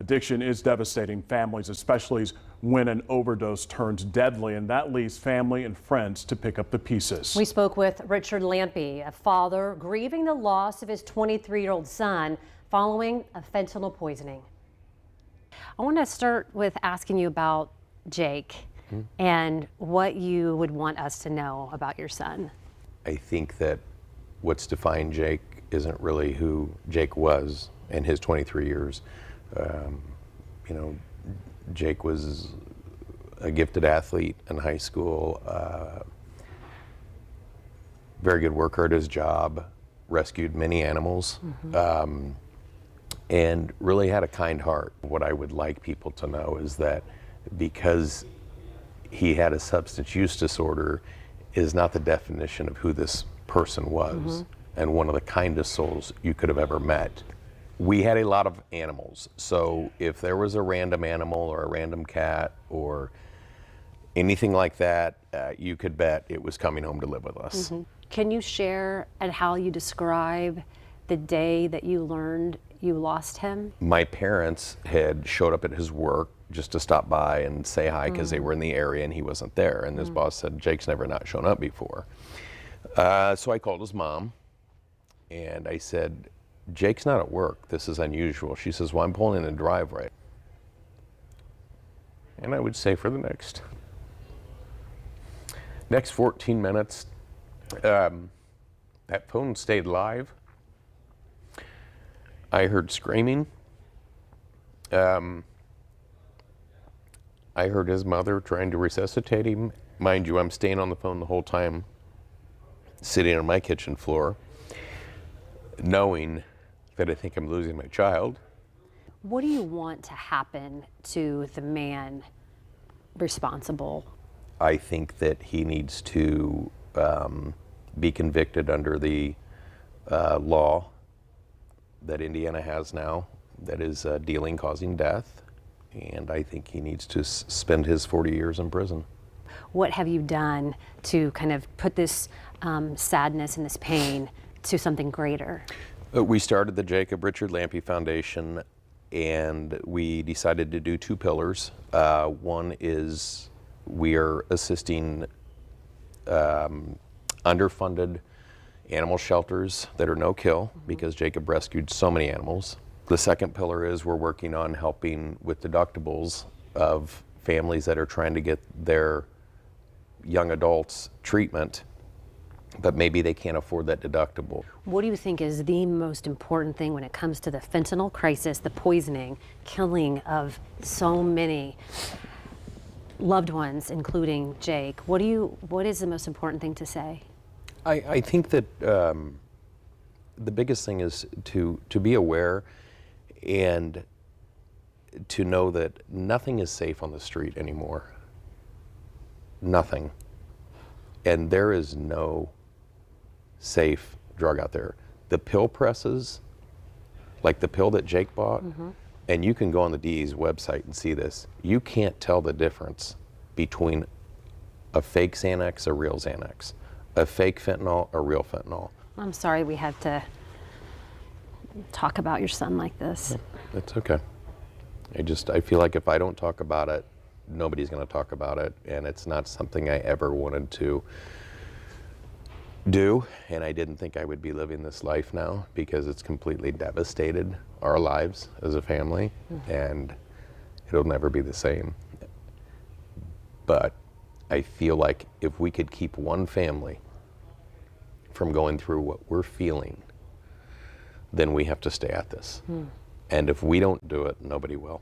Addiction is devastating families, especially when an overdose turns deadly, and that leaves family and friends to pick up the pieces. We spoke with Richard Lampy, a father grieving the loss of his 23-year-old son following a fentanyl poisoning. I want to start with asking you about Jake and what you would want us to know about your son. I think that what's defined Jake isn't really who Jake was in his 23 years. You know, Jake was a gifted athlete in high school, very good worker at his job, rescued many animals, and really had a kind heart. What I would like people to know is that because he had a substance use disorder is not the definition of who this person was, and one of the kindest souls you could have ever met. We had a lot of animals, so if there was a random animal or a random cat or anything like that, you could bet it was coming home to live with us. Can you share and how you describe the day that you learned you lost him? My parents had showed up at his work just to stop by and say hi because they were in the area and he wasn't there, and his boss said, Jake's never not shown up before. So I called his mom and I said, Jake's not at work, this is unusual. She says, well, I'm pulling in the driveway. And I would say for the next 14 minutes, that phone stayed live. I heard screaming. I heard his mother trying to resuscitate him. Mind you, I'm staying on the phone the whole time, sitting on my kitchen floor, knowing that I think I'm losing my child. What do you want to happen to the man responsible? I think that he needs to be convicted under the law that Indiana has now, that is dealing causing death, and I think he needs to spend his 40 years in prison. What have you done to kind of put this sadness and this pain to something greater? We started the Jacob Richard Lampy Foundation, and we decided to do two pillars. One is we are assisting underfunded animal shelters that are no-kill because Jacob rescued so many animals. The second pillar is we're working on helping with deductibles of families that are trying to get their young adults treatment, but maybe they can't afford that deductible. What do you think is the most important thing when it comes to the fentanyl crisis, the poisoning, killing of so many loved ones, including Jake? What is the most important thing to say? I think that the biggest thing is to be aware and to know that nothing is safe on the street anymore. Nothing. And there is no safe drug out there. The pill presses, like the pill that Jake bought, and you can go on the DE's website and see this, you can't tell the difference between a fake Xanax, a real Xanax, a fake fentanyl, a real fentanyl. I'm sorry we had to talk about your son like this. It's okay. I feel like if I don't talk about it, nobody's going to talk about it, and it's not something I ever wanted to do, and I didn't think I would be living this life now because it's completely devastated our lives as a family, and it'll never be the same. But I feel like if we could keep one family from going through what we're feeling, then we have to stay at this. And if we don't do it, nobody will.